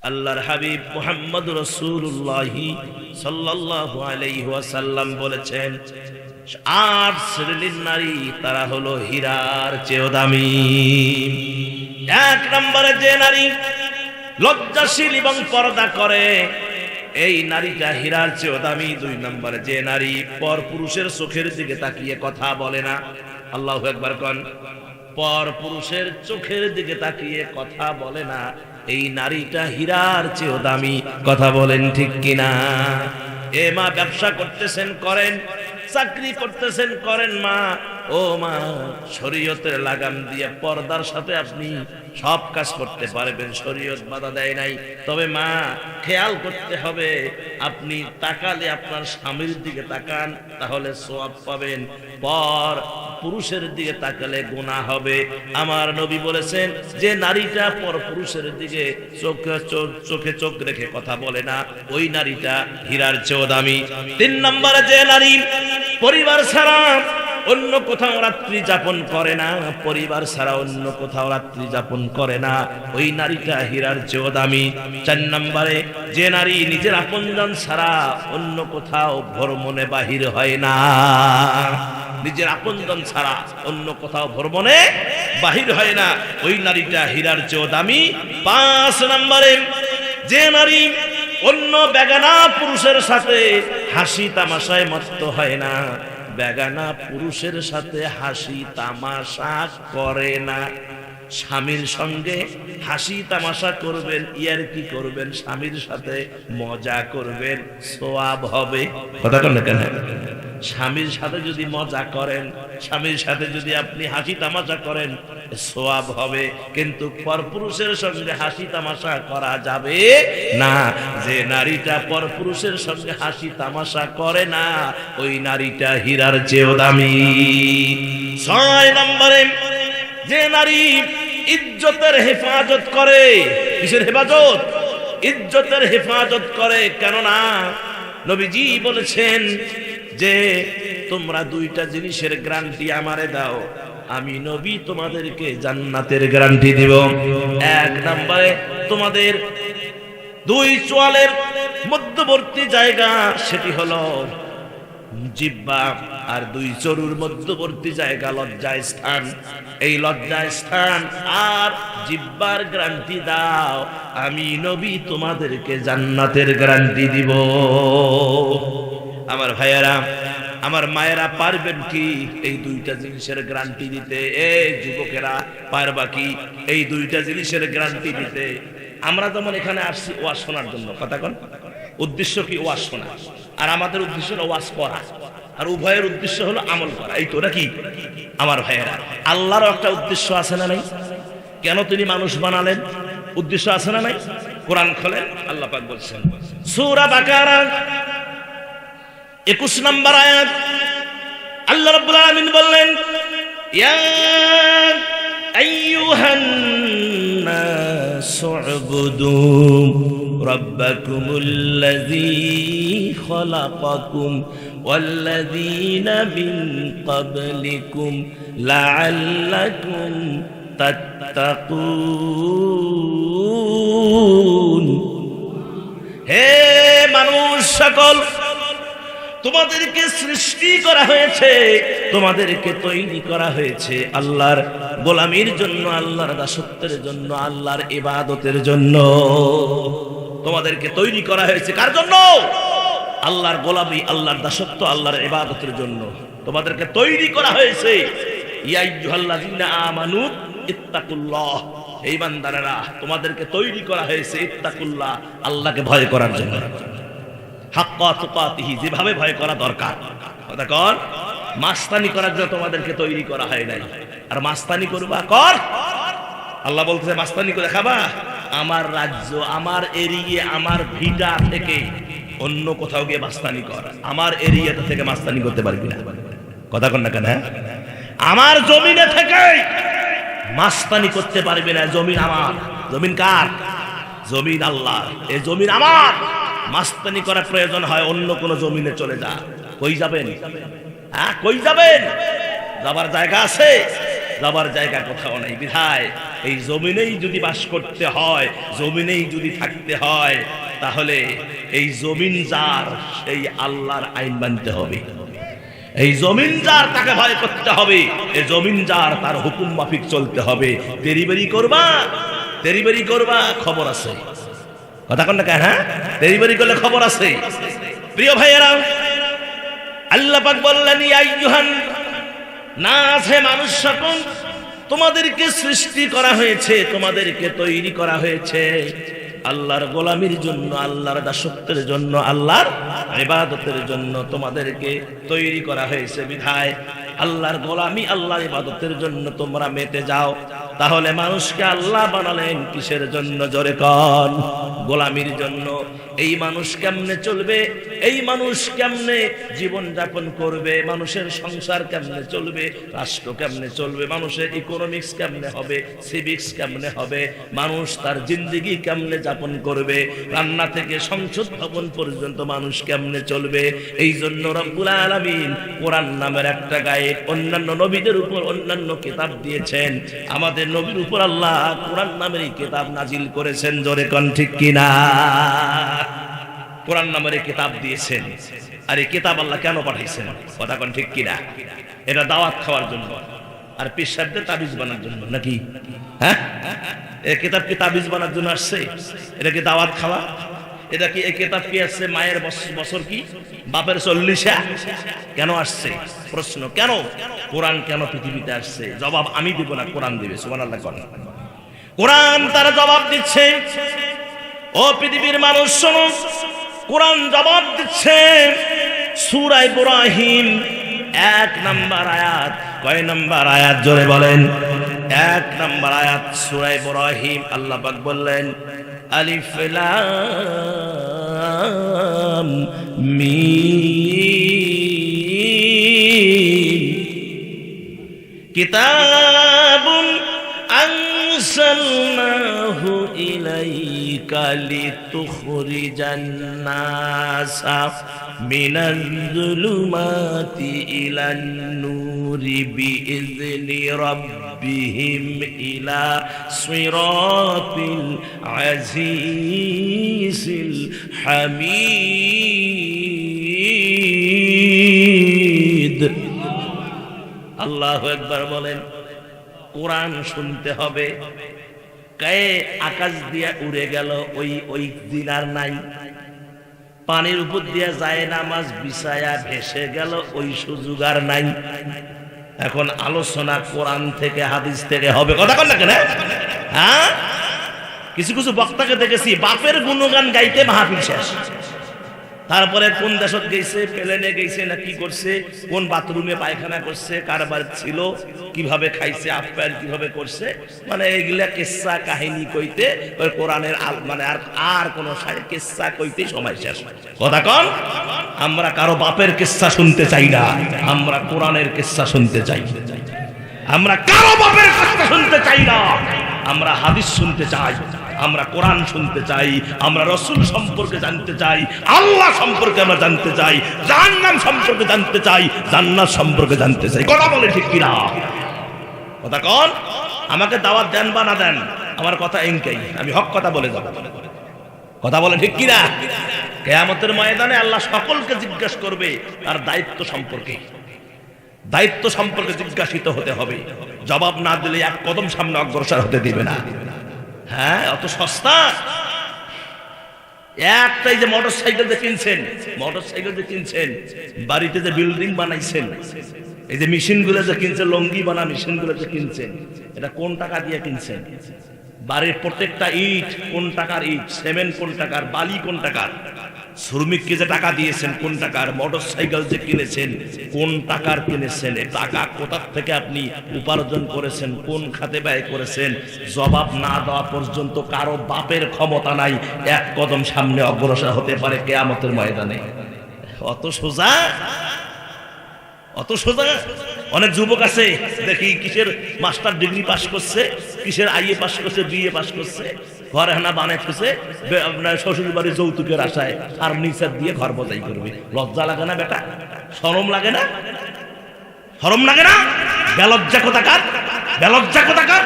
আল্লাহর হাবিব মুহাম্মদুর রাসূলুল্লাহ সাল্লাল্লাহু আলাইহি ওয়াসাল্লাম বলেছেন, 8 শ্রেণীর নারী তারা হলো হীরার চেয়েও দামি। 1 নম্বরে যে নারী লজ্জাশীল এবং পর্দা করে, এই নারীটা হীরার চেয়েও দামি। 2 নম্বরে যে নারী পর পুরুষের চোখের দিকে তাকিয়ে কথা বলে না। আল্লাহু আকবার কোন। পর পুরুষের চোখের দিকে তাকিয়ে কথা বলে না, এই নারীটা হীরার চেয়েও দামি। কথা বলেন ঠিক কিনা? এ মা, ব্যবসা করতেছেন করেন, চাকরি করতেছেন করেন মা, ও মা, শরীয়তের লাগাম দিয়ে পর্দার সাথে আপনি সব কাজ করতে পারবেন, শরীয়ত বাধা দেয় নাই। তবে মা, খেয়াল করতে হবে, আপনি তাকালে আপনার স্বামীর দিকে তাকান, তাহলে সওয়াব পাবেন, পর পুরুষের দিকে তাকালে গুনাহ হবে। আমার নবী বলেছেন, যে নারীটা পর পুরুষের দিকে চোখে চোখ রেখে কথা বলে না, ওই নারীটা হীরার চেয়েও দামি। 3 নম্বরে যে নারী পরিবার ছাড়া অন্য কোথাও রাত্রি যাপন করে না, পরিবার ছাড়া অন্য কোথাও রাত্রি যাপন করে না, ওই নারীটা হীরার চেয়েও দামি। 4 নম্বরে যে নারী নিজের আপনজন ছাড়া অন্য কোথাও ভ্রমণে বাহির হয় না, নিজের আপনজন ছাড়া অন্য কোথাও ভ্রমণে বাহির হয় না, ওই নারীটা হীরার চেয়েও দামি। 5 নম্বরে যে নারী অন্য বেগানা পুরুষের সাথে হাসি তামাশায় মত্ত হয় না, বেগানা পুরুষের সাথে হাসি তামাশা করে না। স্বামীর সঙ্গে হাসি তামাশা করবেন, ইয়ারকি করবেন, স্বামীর সাথে মজা করবেন, সওয়াব হবে। কথা বলেন কেন? স্বামীর সাথে যদি মজা করেন, স্বামীর সাথে যদি আপনি হাসি তামাশা করেন, সওয়াব হবে। কিন্তু পরপুরুষের সঙ্গে হাসি তামাশা করা যাবে না। যে নারীটা পরপুরুষের সঙ্গে হাসি তামাশা করে না, ওই নারীটা হীরার চেয়েও দামি। 6 নম্বরে যে নারী ইজ্জতের হেফাজত করে। কিসের হেফাজত? ইজ্জতের হেফাজত করে। কেননা নবীজি বলেছেন যে তোমরা 2টা জিনিসের গ্যারান্টি আমারে দাও, আমি নবী তোমাদেরকে জান্নাতের গ্যারান্টি দিব। 1 নম্বরে তোমাদের 2 চোয়ালের মধ্যবর্তী জায়গা, সেটি হলো জিহ্বা, আর 2 চরুর মধ্যবর্তী জায়গা লজ্জা স্থান। এই লজ্জা স্থান আর জিহ্বার গ্যারান্টি দাও, আমি নবী তোমাদেরকে জান্নাতের গ্যারান্টি দিব। আমার ভাইয়েরা, আমার মায়েরা, পারবেন কি এই 2টা জিনিসের গ্যারান্টি দিতে? এই যুবকেরা, পারবা কি এই 2টা জিনিসের গ্যারান্টি দিতে? আমরা যেমন এখানে আসছি ওয়াজ শোনার জন্য, কথা কোন, উদ্দেশ্য কি? ওয়াজ শোনা। আর আমাদের উদ্দেশ্য হলো ওয়াজ করা, আর উভয়ের উদ্দেশ্য হলো আমল করা। এই তো নাকি আমার ভাইয়েরা? আল্লাহরও একটা উদ্দেশ্য আছে না নাই? কেন তিনি মানুষ বানালেন? উদ্দেশ্য আছে না নাই? কোরআন খোলেন, আল্লাহ পাক বলছেন সূরা বাকারা 21 নম্বর আয়াত, আল্লাহ রাব্বুল আলামিন বললেন, ইয়া আইয়ুহান নাসু উবুদু রাব্বাকুমুল্লাযী খালাকাকুম ওয়াল্লাযীনা মিন ক্বাবলিকুম লাআল্লাকুম তাত্তাকুন। হে মানুষ সকল, তোমাদেরকে সৃষ্টি করা হয়েছে, তোমাদেরকে তৈরি করা হয়েছে আল্লাহর গোলামির জন্য, আল্লাহর দাসত্বের জন্য, আল্লাহর ইবাদতের জন্য। তোমাদেরকে তৈরি করা হয়েছে কার জন্য? আল্লাহর গোলামি, আল্লাহর দাসত্ব, আল্লাহর ইবাদতের জন্য তোমাদেরকে তৈরি করা হয়েছে। ইয়া আইয়ুহাল্লাযীনা আমানু ইত্তাকুল্লাহ, এই বান্দারা, তোমাদেরকে তৈরি করা হয়েছে ইত্তাকুল্লাহ, আল্লাহকে ভয় করার জন্য। হাক্কা তুকাতিহি, যেভাবে ভয় করা দরকার। কথা কর, মাস্তানি করার জন্য তোমাদেরকে তৈরি করা হয় নাই। আর মাস্তানি করবা কর, আল্লাহ বলতেছে মাস্তানি করে খাবা? আমার রাজ্য, আমার এরিয়া, আমার ভিটা থেকে অন্য কোথাও গিয়ে মাস্তানি কর, আমার এরিয়াটা থেকে মাস্তানি করতে পারবি না। কথা কর না কেন? আমার জমিনে থেকে মাস্তানি করতে পারবি না। জমিন আমার। জমিন কার? জমিন আল্লাহ। এই জমিন আমার। মাস্তানি করার প্রয়োজন হয় অন্য কোন জমিনে চলে যা। কই যাবেন? কই যাবেন? যাবার জায়গা আছে? যাবার জায়গা কোথাও নাই। বিধায় এই জমিনেই যদি বাস করতে হয়, জমিনেই যদি থাকতে হয়, তাহলে এই জমিন যার সেই আল্লাহর আইন মানতে হবে। এই জমিন যার তাকে ভয় করতে হবে, এই জমিন যার তার হুকুম মাফিক চলতে হবে। তেরিবেরি করবা খবর আছে, কথা কোন না? হ্যাঁ, তেরিবেরি করলে খবর আছে। প্রিয় ভাইয়েরা, আল্লাহ পাক বললেন, ইয়া আইয়ুহান নাস, হে মানুষ সকল, তোমাদেরকে সৃষ্টি করা হয়েছে, তোমাদেরকে তৈরি করা হয়েছে আল্লাহর গোলামির জন্য, আল্লাহর দাসত্বের জন্য, আল্লাহর ইবাদতের জন্য তোমাদেরকে তৈরি করা হয়েছে। বিধায় আল্লাহর গোলামি, আল্লাহর ইবাদতের জন্য তোমরা মেতে যাও। তাহলে মানুষকে আল্লাহ বানালেন কিসের জন্য? জোরে কোন? গোলামির জন্য। এই মানুষ কেমনে চলবে, এই মানুষ কেমনে জীবন যাপন করবে, মানুষের সংসার কেমনে চলবে, রাষ্ট্র কেমনে চলবে, মানুষের ইকোনমিক্স কেমনে হবে, সিভিক্স কেমনে হবে, মানুষ তার জিন্দেগি কেমনে যাপন করবে, রান্না থেকে সংসদ ভবন পর্যন্ত মানুষ কেমনে চলবে। এই জন্য রব্বুল আলামিন কোরআন নামের একটা গায়েব অন্যান্য নবীদের উপর অন্যান্য কিতাব দিয়েছেন। আমাদের নবীর উপর আল্লাহ কোরআন নামের এই কিতাব নাজিল করেছেন। জোরে কোন ঠিক কিনা? কোরআন নামের কিতাব দিয়েছেন। আর এই কিতাব আল্লাহ কেন পাঠাইছেন? কথা কোন ঠিক কিনা? এটা দাওয়াত খাওয়ার জন্য আর পীর সাহেবদের তাবিজ বানার জন্য নাকি? হ্যাঁ, এই কিতাব কি তাবিজ বানার জন্য আসছে? এটা কি দাওয়াত খাওয়া? এটা কি এই কিতাব কি আসছে মায়ের বছর কি বাপের 40? কেন আসছে? প্রশ্ন কেন? কোরআন কেন পৃথিবীতে আসছে? জবাব আমি দিব না, কোরআন দিবে। সুবহানাল্লাহ। কোরআন তার জবাব দিচ্ছে। ও পৃথিবীর মানুষ শোনো, কোরআন জবাব দিচ্ছে। সূরা ইব্রাহিম 1 নম্বর আয়াত। কয় নম্বর আয়াত? জোরে বলেন। 1 নম্বর আয়াত সূরা ইব্রাহিম। আল্লাহ পাক বললেন, আলিফ লাম মিম কিতাবুন আনসালনাহু ইলাইকা লিতুখরিজান নাসা মিনাল যুলুমাতি ইলান নূরি বিইذনি রাব্বিহিম ইলা সিরাতিল আজিজিল হামিদ। আল্লাহু আকবার বলেন। কোরআন শুনতে হবে। কে আকাশ দিয়া উড়ে গেল ওই দিন আর নাই। পানির উপর দিয়া যায় নামাজ বিছায়া ভেসে গেল ওই সুযোগ আর নাই। এখন আলোচনা কোরআন থেকে হাদিস থেকে হবে। কথা কন না কেন? হ্যাঁ, কিছু কিছু বক্তাকে দেখেছি বাপের গুণগান গাইতে মাহফিল শেষ। তারপরে কোন দেশত গেছে, প্লেনে গেছে না কি করছে, কোন বাথরুমে পায়খানা করছে, কারবার ছিল, কিভাবে খাইছে, আপ্যায়ন কিভাবে করছে, মানে এইগুলা কিস্সা কাহিনী কইতে ওই কোরআনের মানে আর কোন কিস্সা কইতে সময় শেষ। কথা কন? আমরা কারো বাপের কিস্সা শুনতে চাই না, আমরা কোরআনের কিস্সা শুনতে চাই। আমরা কারো বাপের কিস্সা শুনতে চাই না, আমরা হাদিস শুনতে চাই, আমরা কোরআন শুনতে চাই, আমরা রাসূল সম্পর্কে জানতে চাই, আল্লাহ সম্পর্কে আমরা জানতে চাই, জাহান্নাম সম্পর্কে জানতে চাই, জান্নাত সম্পর্কে জানতে চাই। কথা বলে ঠিক কিনা? কথা কোন? আমাকে দাওয়াত দেন বা না দেন, আমার কথা এনকেই, আমি হক কথা বলে যাব। কথা বলে ঠিক কিনা? কিয়ামতের ময়দানে আল্লাহ সকলকে জিজ্ঞাসা করবে তার দায়িত্ব সম্পর্কে। দায়িত্ব সম্পর্কে জিজ্ঞাসিত হতে হবে। জবাব না দিলে এক কদম সামনে অগ্রসর হতে দিবে না। হ্যাঁ, অত সস্তা? একটাই যে মোটরসাইকেল যে কিনছেন, মোটরসাইকেল যে কিনছেন, বাড়িতে যে বিল্ডিং বানাইছেন, এই যে মেশিন গুলো যে কিনছেন, লঙ্গি বানা মেশিন গুলো যে কিনছেন, এটা কোন টাকা দিয়ে কিনছেন? বাড়ির প্রত্যেকটা ইট কোন টাকার ইট, সিমেন্ট কোন টাকার, বালি কোন টাকার, শ্রমিককে যে টাকা দিয়েছেন কোন টাকার, মোটরসাইকেল যে কিনেছেন কোন টাকার কিনেছেন, এই টাকা কোথা থেকে আপনি উপার্জন করেছেন, কোন খাতে ব্যয় করেছেন, জবাব না দেওয়া পর্যন্ত কারো বাপের ক্ষমতা নাই এক কদম সামনে অগ্রসর হতে পারে কিয়ামতের ময়দানে। অত সোজা? অত সোজা? অনেক যুবক আছে দেখি কিসের মাস্টার ডিগ্রি পাস করছে, কিসের আইএ পাস করছে, বিএ পাস করছে, ঘর হানা বানাইতেছে, আপনার শ্বশুর বাড়ি যৌতুকের আশায় ফার্নিচার দিয়ে ঘর বজাই করবে। লজ্জা লাগে না বেটা? শরম লাগে না? শরম লাগে না? বেলজ্জা কোথাকার? বেলজ্জা কোথাকার,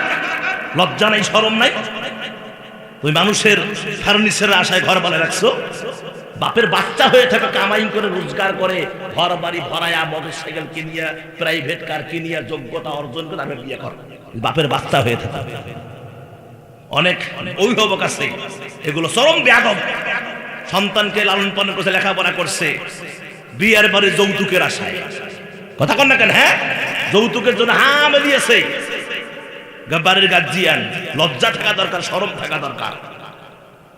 লজ্জা নাই শরম নাই। ওই মানুষের ফার্নিচারের আশায় ঘর বানায় রাখছো, বাপের বাচ্চা হয়ে থাকা কামাই করে রোজগার করে ঘর বাড়ি ভরায়া মোটরসাইকেল কিনিয়া প্রাইভেট কার কিনিয়া যোগ্যতা অর্জন করে তারপর বিয়ে কর, বাপের বাচ্চা হয়ে থাকা। অনেক অভিভাবক আছে এগুলো চরম বেয়াদব, সন্তানকে লালন পালন করছে, লেখাপড়া করছে, বিয়ের বাড়ি যৌতুকের আশায়। কথা কন না কেন? হ্যাঁ, যৌতুকের জন্য হামে দিয়েছে। বাড়ির গার্জিয়ান, লজ্জা থাকা দরকার, শরম থাকা দরকার।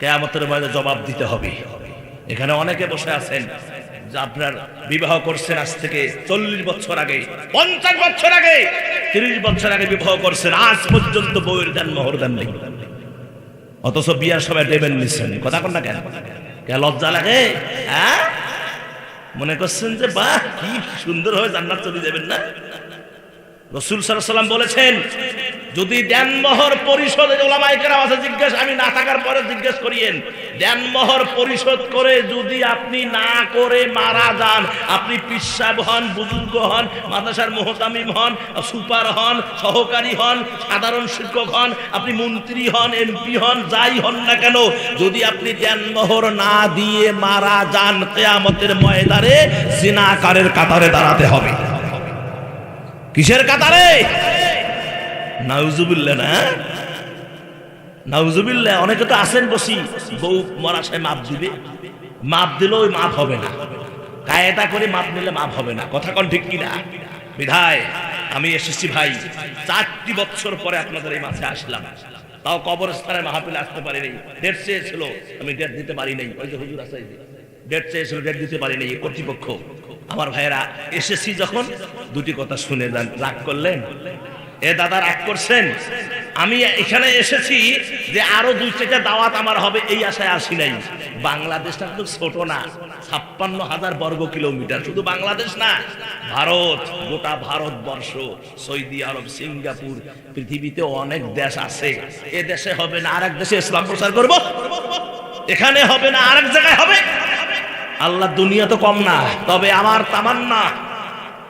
কিয়ামতের ময়দানে জবাব দিতে হবে। এখানে অনেকে বসে আছেন যে আপনার বিবাহ করছেন আজ থেকে 40 বছর আগে, 50 বছর আগে, 30 বছর আগে বিবাহ করছেন, আজ পর্যন্ত বউয়ের দেন মোহর দেন নেই, অথচ বিয়ার সময় দেবেন নিচ্ছেন। কথা কন না কেন? লজ্জা লাগে? হ্যাঁ, মনে করছেন যে বাহ কি সুন্দর হয়ে জান্নাত চলে যাবেন না? রাসূল সাল্লাল্লাহু আলাইহি ওয়াসাল্লাম বলেছেন, যদি দেনমোহর পরিশোধ, ওলামায়ে কেরাম আছে জিজ্ঞেস, আমি না থাকার পরে জিজ্ঞেস করিয়েন, দেনমোহর পরিশোধ করে যদি আপনি না করে মারা যান, আপনি পীর সাহেব হন, বুজুর্গ হন, মাদ্রাসার মুহতামিম হন, সুপার হন, সহকারী হন, সাধারণ শিক্ষক হন, আপনি মন্ত্রী হন, এমপি হন, যাই হন না কেন, যদি আপনি দেনমোহর না দিয়ে মারা যান, কিয়ামতের ময়দানে জিনাকারের কাতারে দাঁড়াতে হবে। কিসের কাতারে? নাউজুবিল্লাহ। না নাউজুবিল্লাহ। অনেকে তো আছেন বসি, বউ মরা সে মাপ দিবে, মাপ দিলেও মাপ হবে না, কায়দা করে মাপ নিলে মাপ হবে না। কথা কোন ঠিক কিনা? বিধায় আমি এসেছি ভাই 4টি বছর পরে আপনাদের এই মাঝে আসলাম, তাও কবরস্থানের মাহফিলে আসতে পারি নাই। ডেট চেয়েছিল, আমি ডেট দিতে পারি নাই। ওই যে হুজুর আছে, ডেট চেয়েছিল, ডেট দিতে পারি নাই কর্তৃপক্ষ। আমার ভাইয়েরা এসেছি যখন, দুটি কথা শুনে যান। রাগ করলেন? এ দাদা রাগ করছেন? আমি এখানে এসেছি যে আরো 2-4টা দাওয়াত আমার হবে, এই আশায় আসি নাই। বাংলাদেশটা তো ছোট না, 56,000 বর্গ কিলোমিটার। শুধু বাংলাদেশ না, ভারত, গোটা ভারতবর্ষ, সৌদি আরব, সিঙ্গাপুর, পৃথিবীতে অনেক দেশ আছে। এ দেশে হবে না আরেক দেশে ইসলাম প্রচার করব? এখানে হবে না আরেক জায়গায় হবে? আল্লাহ দুনিয়া তো কম না, তবে আমার তামান্না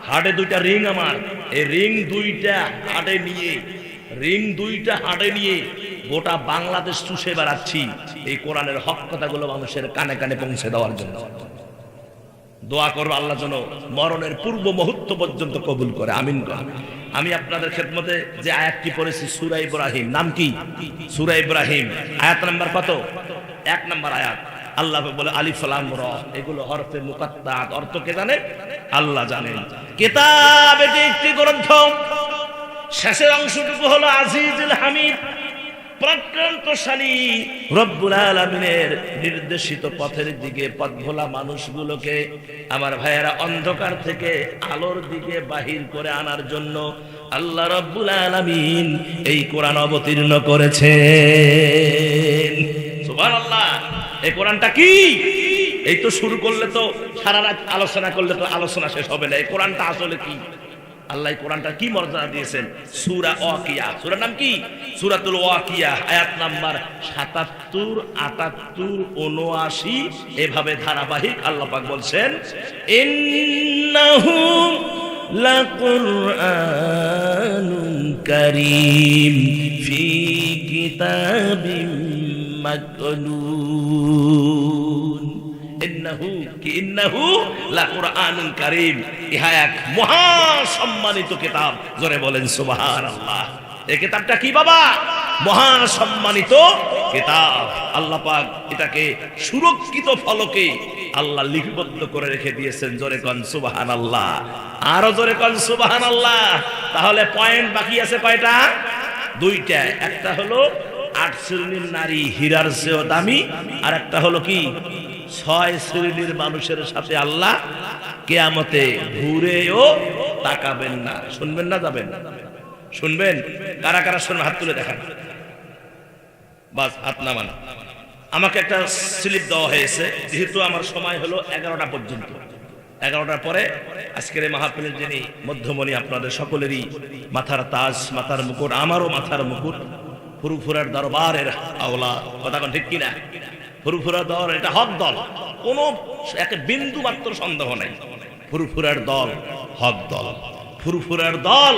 হাটে 2টা রিং, আমার এই রিং 2টা হাটে নিয়ে গোটা বাংলাদেশ চুষে বেড়াচ্ছি, এই কোরআনের হক কথাগুলো মানুষের কানে কানে পৌঁছে দেওয়ার জন্য। দোয়া করবো আল্লাহ যেন মরণের পূর্ব মুহূর্ত পর্যন্ত কবুল করে, আমিন। আমি আপনাদের খেদমতে যে আয়াতটি পড়েছি সূরা ইব্রাহিম, নাম কি? সূরা ইব্রাহিম, আয়াত নাম্বার কত? 1 নম্বর আয়াত। আল্লাহ বলে আলিফ লাম রা, এগুলো হরফে মুকাত্তাত, অর্থ কে জানে? আল্লাহ জানেন। কিতাব, এটি একটি গ্রন্থ, শেষের অংশটুকু হলো আজিজুল হামিদ, প্রজ্ঞান্তশালী রব্বুল আলামিনের নির্দেশিত পথের দিকে পথভোলা মানুষগুলোকে, আমার ভাইয়েরা, অন্ধকার থেকে আলোর দিকে বাহির করে আনার জন্য আল্লাহ রব্বুল আলামিন এই কোরআন অবতীর্ণ করেছেন। সুবহানাল্লাহ। এই কোরআনটা কি? এই তো শুরু করলে তো সারা রাত আলোচনা করলে তো আলোচনা শেষ হবে না। এই কোরআনটা আসলে কি? আল্লাহ কোরআনটা কি মর্যাদা দিয়েছেন? সূরা ওয়াকিয়া, সূরার নাম কি? সূরাতুল ওয়াকিয়া, আয়াত নাম্বার 77, 78, 79, এভাবে ধারাবাহিক আল্লাহ পাক বলছেন, ইন্নাহু লাকুরআনুন কারীম ফি কিতাবিম মাকনুন। ইন্নাহু লাকুরআনুন কারীম, ইহা এক মহা সম্মানিত কিতাব। জোরে বলেন সুবহানাল্লাহ। এই কিতাবটা কি বাবা? মহা সম্মানিত কিতাব। আল্লাহ পাক এটাকে সুরক্ষিত ফলকে আল্লাহ লিপিবদ্ধ করে রেখে দিয়েছেন। জোরে কোন সুবহানাল্লাহ, আরো জোরে কোন সুবহানাল্লাহ। তাহলে পয়েন্ট বাকি আছে কয়টা? 2টা। একটা হলো 8 শ্রেণীর নারী হীরার চেয়েও দামি, আর একটা হলো কি 6 শ্রেণীর মানুষের সাথে আল্লাহ কিয়ামতে ঘুরেও তাকাবেন না। শুনবেন না যাবেন? শুনবেন? কারা কারা শুনবেন? হাত তুলে দেখান। বাস, হাত নামান। আমাকে একটা স্লিপ দেওয়া হয়েছে, যেহেতু আমার সময় হলো 11টা পর্যন্ত। 11টার পরে আজকের এই মাহফিলের যিনি মধ্যমণি, আপনাদের সকলেরই মাথার তাজ, মাথার মুকুট, আমারও মাথার মুকুট, ফুরফুরার দরবারের আওলা। কথা কোন ঠিক কিনা? ফুরফুরার দল এটা হক দল, কোনো এক বিন্দু মাত্র সন্দেহ নাই। ফুরফুরার দল হক দল, ফুরফুরার দল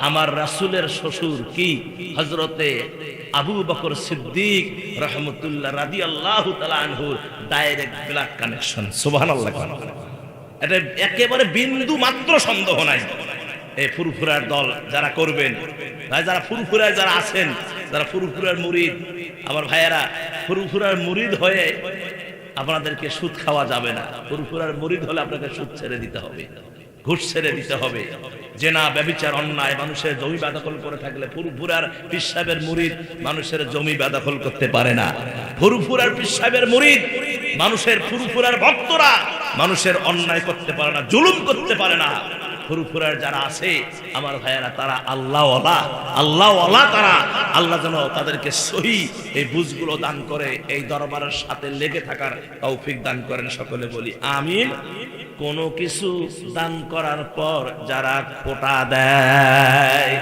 আমার রাসূলের শ্বশুর কি হযরতে আবু বকর সিদ্দিক রাহমাতুল্লাহ রাদিয়াল্লাহু তাআলা আনহুর ডাইরেক্ট ব্লাড কানেকশন। সুবহানাল্লাহ। এটা একেবারে বিন্দু মাত্র সন্দেহ নাই। এই ফুরফুরার দল যারা করবেন, ভাই যারা ফুরফুরায় যারা আছেন, যারা ফুরফুরার মুরিদ, আমার ভাইয়েরা, ফুরফুরার মুরিদ হয়ে আপনাদেরকে সুদ খাওয়া যাবে না। ফুরফুরার মুরিদ হলে আপনাকে সুদ ছেড়ে দিতে হবে, ঘুষ ছেড়ে দিতে হবে। জেনা, ব্যভিচার, অন্যায়, মানুষের জমি বেদখল করে থাকলে ফুরফুরার পীর সাহেবের মুরিদ মানুষের জমি বেদখল করতে পারে না। ফুরফুরার পীর সাহেবের মুরিদ মানুষের, ফুরফুরার ভক্তরা মানুষের অন্যায় করতে পারে না, জুলুম করতে পারে না। ফুরফুরার যারা আছে আমার ভাইয়েরা, তারা আল্লাহওয়ালা, আল্লাহওয়ালা তারা। আল্লাহ যেন তাদেরকে সহি এই বুঝগুলো দান করে, এই দরবারের সাথে লেগে থাকার তৌফিক দান করেন। সকলে বলি আমিন। কোনো কিছু দান করার পর যারা খোটা দেয়,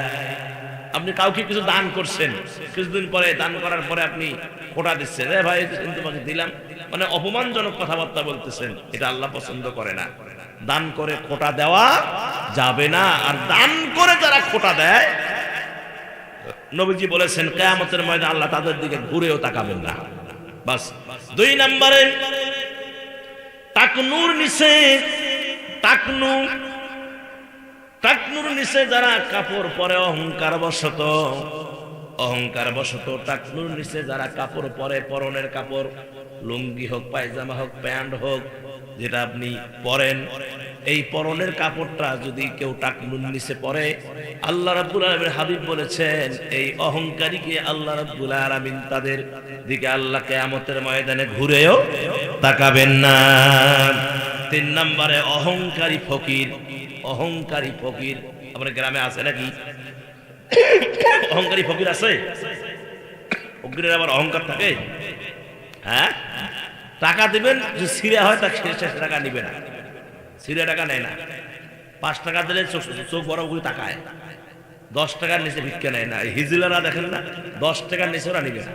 আপনি কাউকে কিছু দান করছেন, কিছুদিন পরে দান করার পরে আপনি খোটা দিচ্ছেন, রে ভাই তোমাকে দিলাম, মানে অপমানজনক কথাবার্তা বলতেছেন, এটা আল্লাহ পছন্দ করে না। দান করে খোটা দেওয়া যাবে না। আর দান করে যারা খোটা দেয়, নবীজি বলেছেন কিয়ামতের ময়দানে আল্লাহ তাদের দিকে ঘুরেও তাকাবেন না। বাস। 2 নম্বরে টাকনুর নিচে, টাকনুর নিচে যারা কাপড় পরে অহংকার বশত, টাকনুর নিচে যারা কাপড় পরে, পরনের কাপড়, লুঙ্গি হোক, পায়জামা হোক, প্যান্ট হোক, যেটা আপনি পরেন, এই পরনের কাপড়টা যদি কেউ টাকনুর নিচে পরে, আল্লাহ রাব্বুল আলামিন হাবিব বলেছেন এই অহংকারীকে আল্লাহ রাব্বুল আলামিন তাদের দিকে আল্লাহ কিয়ামতের ময়দানে ঘুরেও তাকাবেন না। 3 নম্বরে অহংকারী ফকির। অহংকারী ফকির আপনার গ্রামে আছে নাকি? অহংকারী ফকির আছে? ফকিরের আবার অহংকার থাকে? হ্যাঁ, টাকা দিবেন, যে সিরা হয় তার শেষ টাকা নিবে না, সিরা টাকা নেয় না। 5 টাকা দিলে চোখ বড় করে তাকায়, 10 টাকার নিচে ভিক্ষা নেয় না। হিজলারা দেখেন না, 10 টাকার নিচে ওরা নিবে না।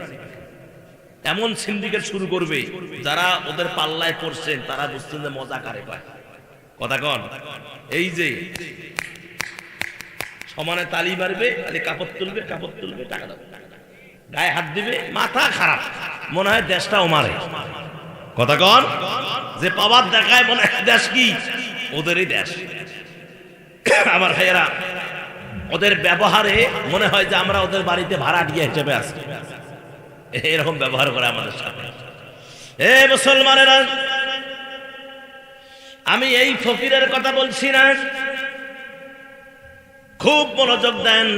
এমন সিন্ডিকেট শুরু করবে, যারা ওদের পাল্লায় পড়ছেন তারা বুঝছেন যে মজা কারে পায়। কথা কন, এই যে সমানে তালি মারবে, কাপড় তুলবে, টাকা দেবে, গায়ে হাত দিবে, মাথা খারাপ, মনে হয় দেশটা ওমারে। কথা কন, যে পাওয়ার দেখায় মনে হয় দেশ কি ওদেরই দেশ। আমার ভাইয়েরা, ওদের ব্যবহারে মনে হয় যে আমরা ওদের বাড়িতে ভাড়াটিয়া হিসেবে আছি, এরকম ব্যবহার করে আমাদের সাথে। এ মুসলমানেরা, আমি এই ফকিরের কথা বলছি না, খুব মনোযোগ দেন।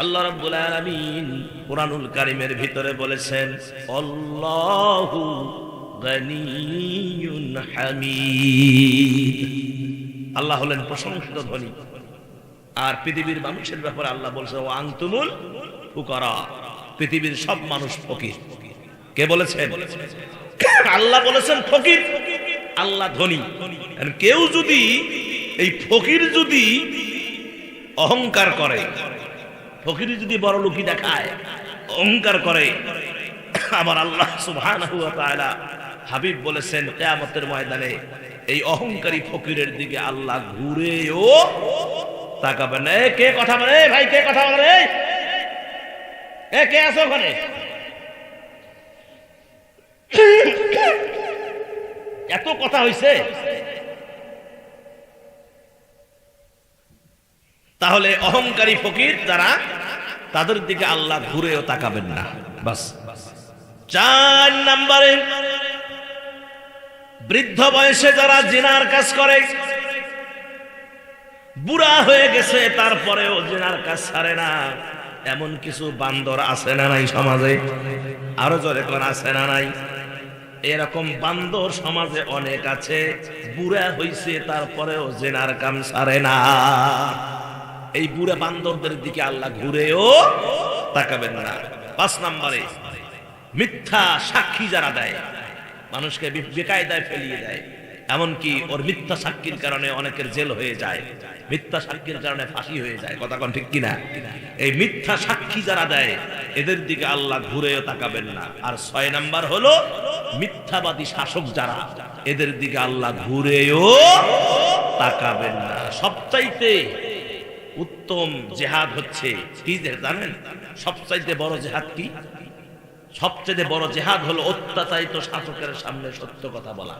আল্লাহ রাব্বুল আলামিন কুরআনুল কারীমের ভিতরে বলেছেন আল্লাহু গানিয়ুন হামিদ। আল্লাহ হলেন প্রশংসিত ধনী। আর পৃথিবীর মানুষের ব্যাপারে আল্লাহ বলছে ওয়া আনতুমুল ফুকারা, পৃথিবীর সব মানুষ ফকির। কে বলেছেন? আল্লাহ বলেছেন ফকির, আল্লাহ ধনী। কেউ যদি এই ফকির যদি অহংকার করে, ফকির যদি বড় লোকই দেখায়, অহংকার করে, আমার আল্লাহ সুবহানাহু ওয়া তাআলা হাবিব বলেছেন কিয়ামতের ময়দানে এই অহংকারী ফকিরের দিকে আল্লাহ ঘুরেও তাকাবেন না। কে কথা বলে ভাই? কে কথা বলে? কে আছো ওখানে? এত কথা হইছে, তাহলে অহংকারী ফকির যারা, তাদের দিকে আল্লাহ ঘুরেও তাকাবেন না। বাস। 4 নম্বরে বৃদ্ধ বয়সে যারা জিনার কাজ করে, বুড়া হয়ে গেছে তারপরেও জিনার কাজ ছাড়ে না, এমন কিছু বান্দর আছে না নাই সমাজে? আরো জোরে কোন আছে না নাই? এরকম বান্দর সমাজে অনেক আছে, বুড়া হইছে তারপরেও জিনার কাম ছাড়ে না। এই বুড়া বান্দরদের দিকে আল্লাহ ঘুরেও তাকাবেন না। 5 নম্বরে মিথ্যা সাক্ষী যারা দেয়, মানুষকে বেকায়দায় ফেলিয়ে দেয়, এমনকি ওর মিথ্যা সাক্ষীর কারণে অনেকের জেল হয়ে যায়, মিথ্যা সাক্ষীর কারণে ফাঁসি হয়ে যায়। কথা কোন ঠিক কিনা? এই মিথ্যা সাক্ষী যারা দেয় এদের দিকে আল্লাহ ঘুরেও তাকাবেন না। আর 6 নাম্বার হলো মিথ্যাবাদী শাসক যারা, এদের দিকে আল্লাহ ঘুরেও তাকাবেন না। সবচাইতে উত্তম জেহাদ হচ্ছে কি জানেন? সবচাইতে বড় জেহাদ কি? সবচেয়ে বড় জেহাদ হলো অত্যাচারিত শাসকের সামনে সত্য কথা বলা।